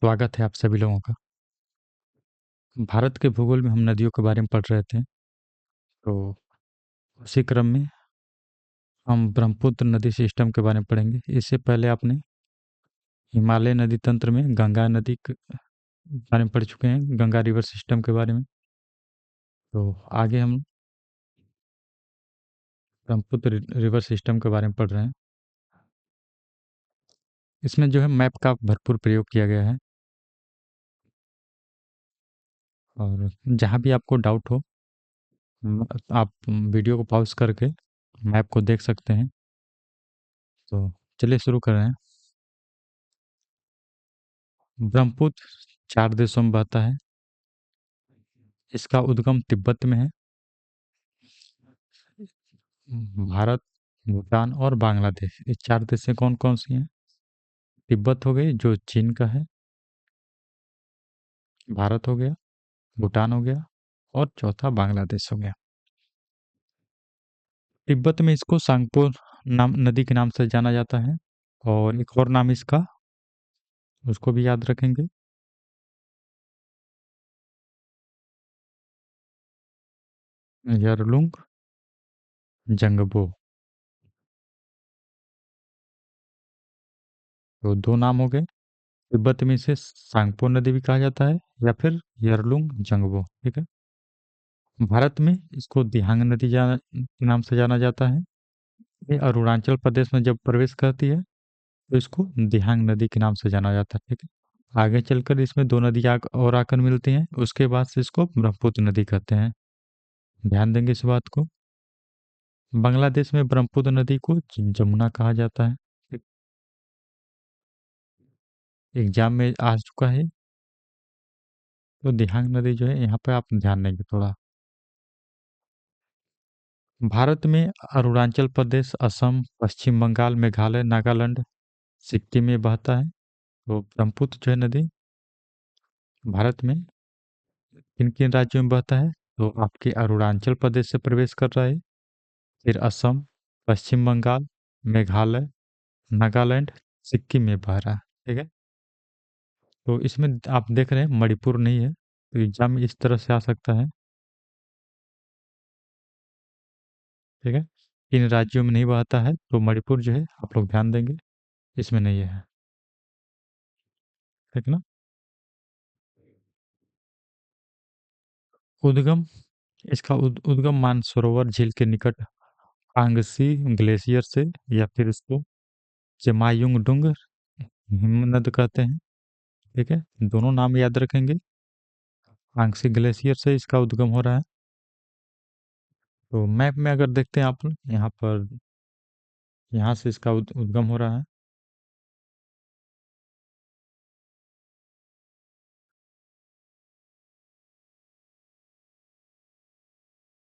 स्वागत है आप सभी लोगों का। भारत के भूगोल में हम नदियों के बारे में पढ़ रहे थे, तो उसी क्रम में हम ब्रह्मपुत्र नदी सिस्टम के बारे में पढ़ेंगे। इससे पहले आपने हिमालय नदी तंत्र में गंगा नदी के बारे में पढ़ चुके हैं, गंगा रिवर सिस्टम के बारे में। तो आगे हम ब्रह्मपुत्र रिवर सिस्टम के बारे में पढ़ रहे हैं। इसमें जो है मैप का भरपूर प्रयोग किया गया है, और जहाँ भी आपको डाउट हो आप वीडियो को पॉज करके मैप को देख सकते हैं। तो चलिए शुरू कर रहे हैं। ब्रह्मपुत्र 4 देशों में बहता है। इसका उद्गम तिब्बत में है। भारत, भूटान और बांग्लादेश, ये 4 देशें कौन-कौन सी हैं? तिब्बत हो गई जो चीन का है, भारत हो गया, भूटान हो गया और चौथा बांग्लादेश हो गया। तिब्बत में इसको सांगपो नाम नदी के नाम से जाना जाता है, और एक और नाम इसका, उसको भी याद रखेंगे। यरलुंग जंगबो। तो 2 नाम हो गए। तिब्बत में इसे सांगपो नदी भी कहा जाता है या फिर यरलुंग जंगबो, ठीक है। भारत में इसको दिहांग नदी के नाम से जाना जाता है। ये अरुणाचल प्रदेश में जब प्रवेश करती है तो इसको दिहांग नदी के नाम से जाना जाता है, ठीक है। आगे चलकर इसमें 2 नदियाँ और आकर मिलती हैं, उसके बाद से इसको ब्रह्मपुत्र नदी कहते हैं। ध्यान देंगे इस बात को। बांग्लादेश में ब्रह्मपुत्र नदी को जमुना कहा जाता है। एग्जाम में आ चुका है। तो दिहांग नदी जो है यहाँ पे आप ध्यान देंगे थोड़ा। भारत में अरुणाचल प्रदेश, असम, पश्चिम बंगाल, मेघालय, नागालैंड, सिक्किम में बहता है। तो ब्रह्मपुत्र जो है नदी भारत में किन किन राज्यों में बहता है? तो आपके अरुणाचल प्रदेश से प्रवेश कर रहा है, फिर असम, पश्चिम बंगाल, मेघालय, नागालैंड, सिक्किम में बह रहा है, ठीक है। तो इसमें आप देख रहे हैं मणिपुर नहीं है, तो एग्जाम में इस तरह से आ सकता है, ठीक है। इन राज्यों में नहीं बहता है, तो मणिपुर जो है आप लोग ध्यान देंगे, इसमें नहीं है, ठीक ना। उद्गम, इसका उद्गम मानसरोवर झील के निकट आंगसी ग्लेशियर से, या फिर इसको जमायुंगडुंग हिमनद कहते हैं, ठीक है। दोनों नाम याद रखेंगे। आंगसी ग्लेशियर से इसका उद्गम हो रहा है। तो मैप में अगर देखते हैं आप यहाँ पर, यहाँ से इसका उद्गम हो रहा है।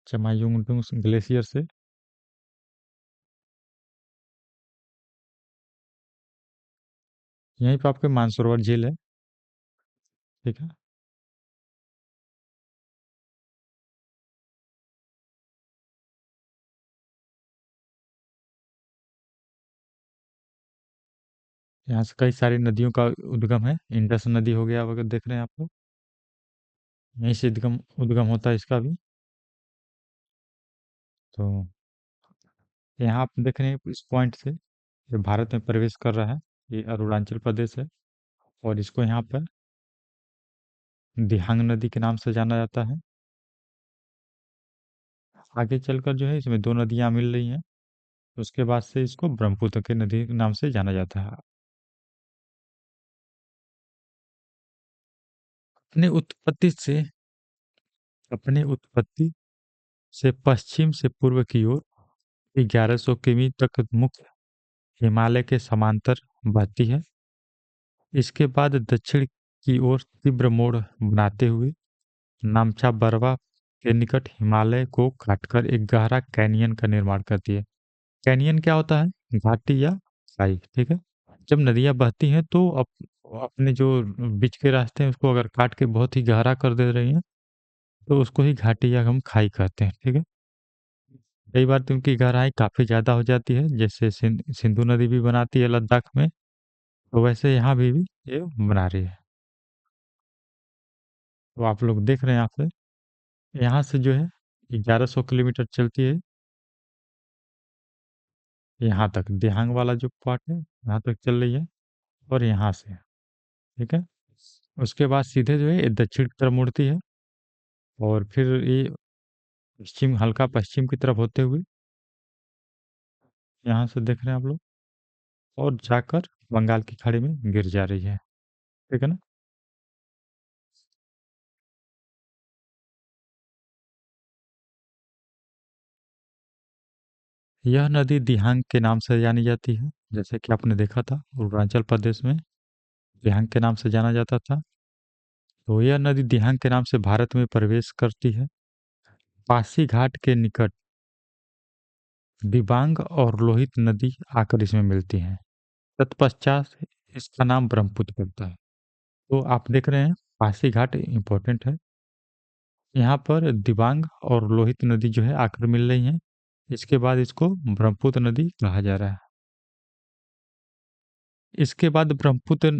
जमायुंगडुंग ग्लेशियर से। यहीं पर आपके मानसरोवर झील है, ठीक है। यहाँ से कई सारी नदियों का उद्गम है। इंडस नदी हो गया, अगर देख रहे हैं आप लोग, यहीं से उद्गम उद्गम होता है इसका भी। तो यहाँ आप देख रहे हैं इस पॉइंट से ये भारत में प्रवेश कर रहा है। ये अरुणाचल प्रदेश है, और इसको यहाँ पर दिहांग नदी के नाम से जाना जाता है। आगे चलकर जो है इसमें 2 नदियाँ मिल रही हैं, उसके बाद से इसको ब्रह्मपुत्र के नदी के नाम से जाना जाता है। अपने उत्पत्ति से अपने उत्पत्ति से पश्चिम से पूर्व की ओर 1100 किमी तक मुख्य हिमालय के समांतर बहती है। इसके बाद दक्षिण की ओर तीव्र मोड़ बनाते हुए नामचा बरवा के निकट हिमालय को काटकर एक गहरा कैनियन का निर्माण करती है। कैनियन क्या होता है? घाटी या खाई, ठीक है। जब नदियां बहती हैं तो अपने जो बीच के रास्ते हैं उसको अगर काट के बहुत ही गहरा कर दे रही हैं तो उसको ही घाटी या हम खाई कहते हैं, ठीक है। कई बार तो उनकी गहराई काफी ज्यादा हो जाती है, जैसे सिंधु नदी भी बनाती है लद्दाख में, तो वैसे यहाँ भी ये बना रही है। तो आप लोग देख रहे हैं यहाँ से जो है 1100 किलोमीटर चलती है यहाँ तक, दिहांग वाला जो पार्ट है यहाँ तक चल रही है, और यहाँ से, ठीक है। उसके बाद सीधे जो है ये दक्षिण की तरफ मुड़ती है, और फिर ये पश्चिम, हल्का पश्चिम की तरफ होते हुए यहाँ से देख रहे हैं आप लोग, और जाकर बंगाल की खाड़ी में गिर जा रही है, ठीक है ना। यह नदी दिहांग के नाम से जानी जाती है, जैसे कि आपने देखा था अरुणाचल प्रदेश में दिहांग के नाम से जाना जाता था। तो यह नदी दिहांग के नाम से भारत में प्रवेश करती है। पासी घाट के निकट दिबांग और लोहित नदी आकर इसमें मिलती हैं। तत्पश्चात इसका नाम ब्रह्मपुत्र पड़ता है। तो आप देख रहे हैं पासी घाट इंपॉर्टेंट है। यहाँ पर दिबांग और लोहित नदी जो है आकर मिल रही हैं। इसके बाद इसको ब्रह्मपुत्र नदी कहा जा रहा है। इसके बाद ब्रह्मपुत्र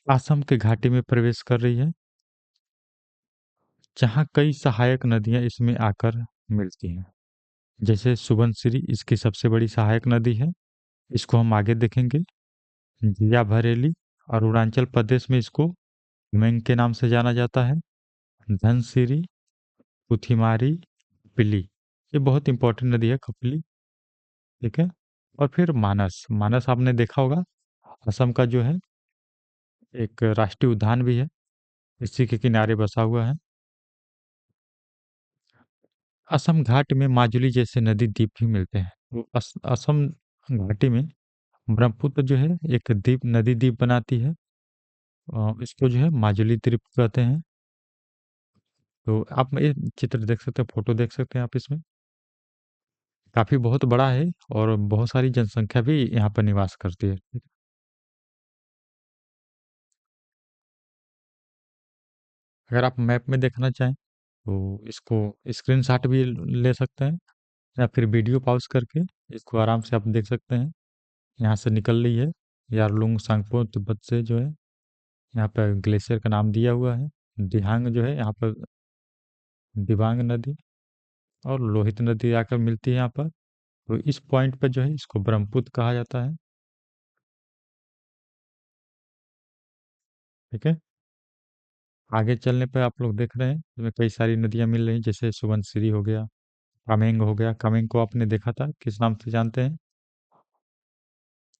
असम के घाटी में प्रवेश कर रही है, जहाँ कई सहायक नदियां इसमें आकर मिलती हैं। जैसे सुबनसिरी इसकी सबसे बड़ी सहायक नदी है, इसको हम आगे देखेंगे। जिया भरेली, अरुणाचल प्रदेश में इसको मेंग के नाम से जाना जाता है। धनसिरी, पुथिमारी, पिली, ये बहुत इंपॉर्टेंट नदी है कपिली, ठीक है। और फिर मानस, मानस आपने देखा होगा असम का जो है एक राष्ट्रीय उद्यान भी है, इसी के किनारे बसा हुआ है। असम घाट में माजुली जैसे नदी द्वीप भी मिलते हैं। तो असम घाटी में ब्रह्मपुत्र जो है एक द्वीप, नदी द्वीप बनाती है, इसको जो है माजुली द्वीप कहते हैं। तो आप ये चित्र देख सकते हैं, फोटो देख सकते हैं आप इसमें, काफी बहुत बड़ा है, और बहुत सारी जनसंख्या भी यहाँ पर निवास करती है, ठीक है? अगर आप मैप में देखना चाहें तो इसको स्क्रीनशॉट भी ले सकते हैं, या फिर वीडियो पॉज करके इसको आराम से आप देख सकते हैं। यहाँ से निकल रही है यारलुंग सांगपो तिब्बत से जो है, यहाँ पर ग्लेशियर का नाम दिया हुआ है। दिहांग जो है यहाँ पर दिबांग नदी और लोहित नदी आकर मिलती है यहाँ पर। तो इस पॉइंट पर जो है इसको ब्रह्मपुत्र कहा जाता है, ठीक है। आगे चलने पर आप लोग देख रहे हैं इसमें कई सारी नदियां मिल रही हैं, जैसे सुबनसिरी हो गया, कामेंग हो गया। कामेंग को आपने देखा था, किस नाम से जानते हैं?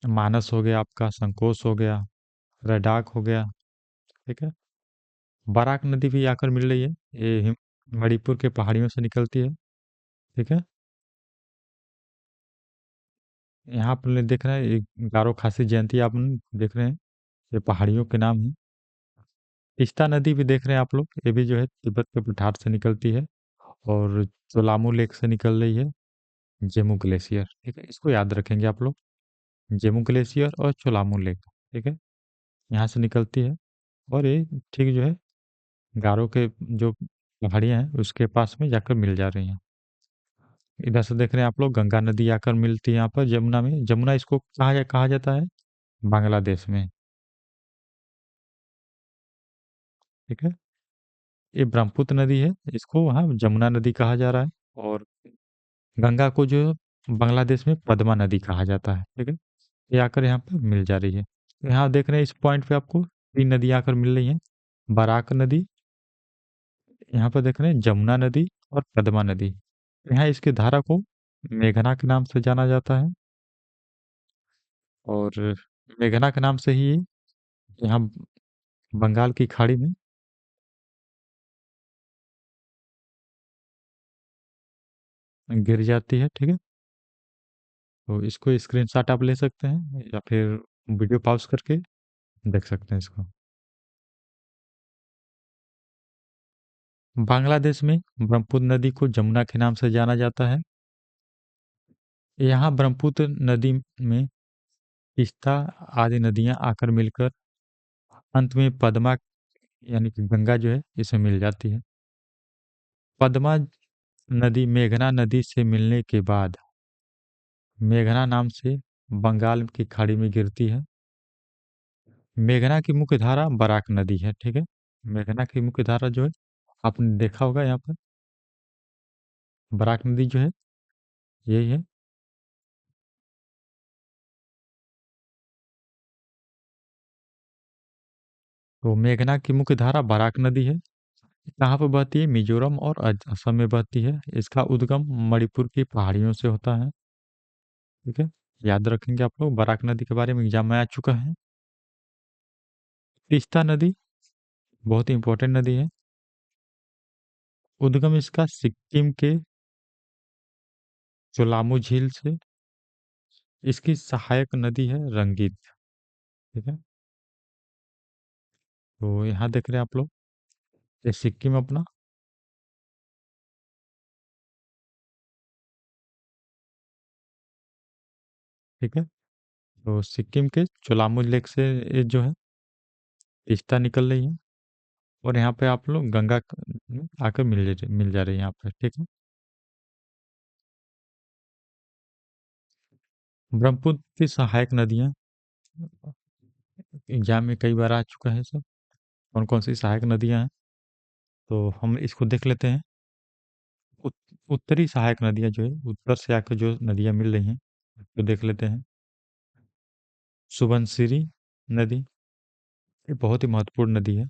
मानस हो गया आपका, संकोश हो गया, रडाक हो गया, ठीक है। बराक नदी भी आकर मिल रही है, ये मणिपुर के पहाड़ियों से निकलती है, ठीक है। यहाँ पर देख रहे हैं एक गारो खासी जयंती आप देख रहे हैं, ये पहाड़ियों के नाम है। तीस्ता नदी भी देख रहे हैं आप लोग, ये भी जो है तिब्बत के पठार से निकलती है, और चोलामू लेक से निकल रही है। जेमू ग्लेशियर, ठीक है, इसको याद रखेंगे आप लोग। जेमू ग्लेशियर और चोलामू लेक, ठीक है, यहाँ से निकलती है। और ये ठीक जो है गारो के जो पहाड़ियाँ हैं उसके पास में जाकर मिल जा रही हैं। इधर से देख रहे हैं आप लोग गंगा नदी आकर मिलती है यहाँ पर जमुना में। जमुना इसको कहा जाता है बांग्लादेश में, ठीक है। ये ब्रह्मपुत्र नदी है, इसको वहाँ जमुना नदी कहा जा रहा है। और गंगा को जो बांग्लादेश में पद्मा नदी कहा जाता है, ठीक है। ये आकर यहाँ पे मिल जा रही है। यहाँ देख रहे हैं इस पॉइंट पे आपको तीन नदी आकर मिल रही हैं। बराक नदी, यहाँ पर देख रहे हैं जमुना नदी और पद्मा नदी। यहाँ इसकी धारा को मेघना के नाम से जाना जाता है, और मेघना के नाम से ही यहाँ बंगाल की खाड़ी में गिर जाती है, ठीक है। तो इसको स्क्रीनशॉट आप ले सकते हैं, या फिर वीडियो पॉज करके देख सकते हैं इसको। बांग्लादेश में ब्रह्मपुत्र नदी को जमुना के नाम से जाना जाता है। यहाँ ब्रह्मपुत्र नदी में तीस्ता आदि नदियां आकर मिलकर अंत में पद्मा यानी कि गंगा जो है इसमें मिल जाती है। पद्मा नदी मेघना नदी से मिलने के बाद मेघना नाम से बंगाल की खाड़ी में गिरती है। मेघना की मुख्य धारा बराक नदी है, ठीक है। मेघना की मुख्य धारा जो है आपने देखा होगा यहाँ पर बराक नदी जो है यही है। तो मेघना की मुख्य धारा बराक नदी है। कहाँ पर बहती है? मिजोरम और असम में बहती है। इसका उद्गम मणिपुर की पहाड़ियों से होता है। ठीक है, याद रखेंगे आप लोग, बराक नदी के बारे में एग्जाम में आ चुका है। तीस्ता नदी बहुत ही इंपॉर्टेंट नदी है। उद्गम इसका सिक्किम के चोलामू झील से। इसकी सहायक नदी है रंगीत। ठीक है, तो यहाँ देख रहे हैं आप लोग, ये सिक्किम अपना। ठीक है, तो सिक्किम के चोलामू लेक से ये जो है तीस्ता निकल रही है। और यहाँ पे आप लोग गंगा आकर मिल जा रही है यहाँ पे। ठीक है, ब्रह्मपुत्र की सहायक नदियाँ एग्जाम में कई बार आ चुका है सब। कौन कौन सी सहायक नदियाँ हैं, तो हम इसको देख लेते हैं। उत, उत्तरी सहायक नदियाँ जो है, उत्तर से आकर जो नदियाँ मिल रही हैं तो देख लेते हैं। सुबनसिरी नदी, ये बहुत ही महत्वपूर्ण नदी है।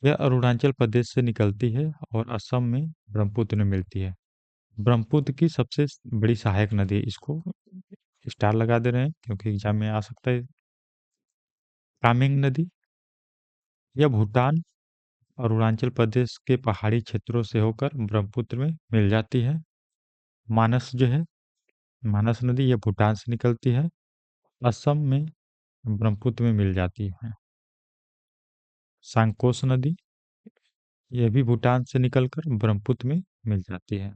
यह अरुणाचल प्रदेश से निकलती है और असम में ब्रह्मपुत्र में मिलती है। ब्रह्मपुत्र की सबसे बड़ी सहायक नदी है। इसको स्टार लगा दे रहे हैं क्योंकि एग्जाम में आ सकता है। कामेंग नदी, यह भूटान और अरुणाचल प्रदेश के पहाड़ी क्षेत्रों से होकर ब्रह्मपुत्र में मिल जाती है। मानस जो है, मानस नदी, यह भूटान से निकलती है, असम में ब्रह्मपुत्र में मिल जाती है। सांकोस नदी, यह भी भूटान से निकलकर ब्रह्मपुत्र में मिल जाती है।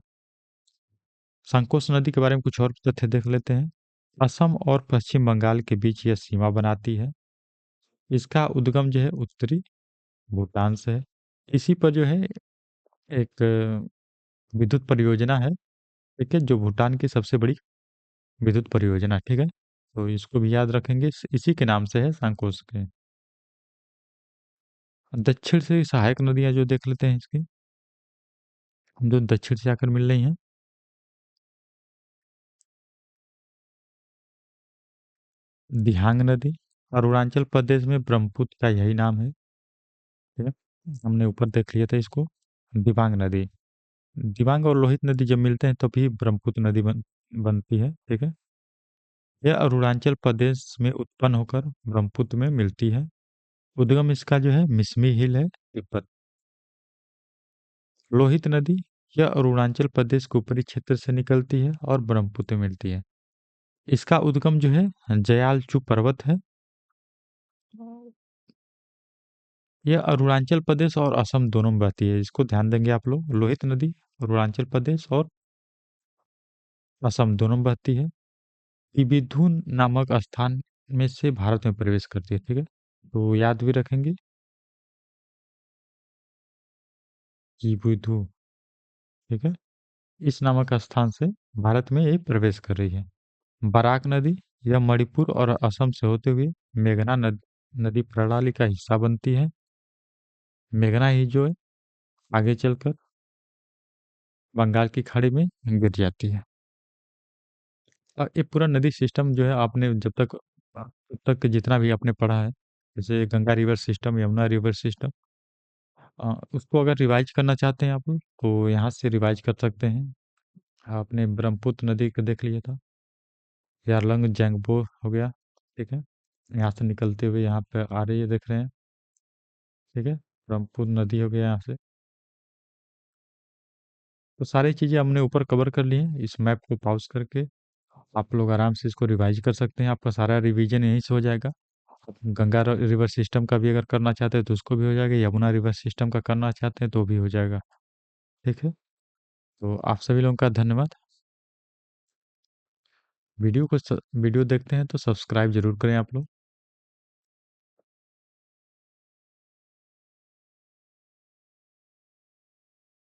सांकोस नदी के बारे में कुछ और तथ्य देख लेते हैं। असम और पश्चिम बंगाल के बीच यह सीमा बनाती है। इसका उद्गम जो है उत्तरी भूटान से है। इसी पर जो है एक विद्युत परियोजना है। ठीक है, जो भूटान की सबसे बड़ी विद्युत परियोजना। ठीक है, तो इसको भी याद रखेंगे, इसी के नाम से है, सांकोस के। दक्षिण से सहायक नदियां जो देख लेते हैं इसकी, जो दक्षिण से आकर मिल रही हैं। दिहांग नदी, अरुणाचल प्रदेश में ब्रह्मपुत्र का यही नाम है। ठीक है, हमने ऊपर देख लिया था इसको। दिबांग नदी, दिबांग और लोहित नदी जब मिलते हैं तभी ब्रह्मपुत्र नदी बनती है। ठीक है, यह अरुणाचल प्रदेश में उत्पन्न होकर ब्रह्मपुत्र में मिलती है। उद्गम इसका जो है मिसमी हिल है, तिब्बत। लोहित नदी, यह अरुणाचल प्रदेश के ऊपरी क्षेत्र से निकलती है और ब्रह्मपुत्र में मिलती है। इसका उद्गम जो है जयालचू पर्वत है। यह अरुणाचल प्रदेश और असम दोनों में बहती है। इसको ध्यान देंगे आप लोग, लोहित नदी अरुणाचल प्रदेश और असम दोनों में बहती है। इबिधु नामक स्थान में से भारत में प्रवेश करती है। ठीक है, तो याद भी रखेंगे, इबिधु। ठीक है, इस नामक स्थान से भारत में ये प्रवेश कर रही है। बराक नदी, यह मणिपुर और असम से होते हुए मेघना नदी प्रणाली का हिस्सा बनती है। मेघना ही जो है आगे चलकर बंगाल की खाड़ी में गिर जाती है। ये पूरा नदी सिस्टम जो है आपने जब तक तब तक जितना भी आपने पढ़ा है, जैसे Ganga river system, Yamuna river system, उसको अगर रिवाइज करना चाहते हैं आप लोग तो यहाँ से रिवाइज कर सकते हैं। आपने ब्रह्मपुत्र नदी को देख लिया था, यारलंग जैंगबो हो गया। ठीक है, यहाँ से निकलते हुए यहाँ पे आ रही है, देख रहे हैं। ठीक है, ब्रह्मपुत्र नदी हो गया यहाँ से। तो सारी चीज़ें हमने ऊपर कवर कर ली हैं। इस मैप को पॉज करके आप लोग आराम से इसको रिवाइज कर सकते हैं। आपका सारा रिवीजन यहीं से हो जाएगा। गंगा रिवर सिस्टम का भी अगर करना चाहते हैं तो उसको भी हो जाएगा, यमुना रिवर सिस्टम का करना चाहते हैं तो भी हो जाएगा। ठीक है, तो आप सभी लोगों का धन्यवाद। वीडियो देखते हैं तो सब्सक्राइब जरूर करें आप लोग।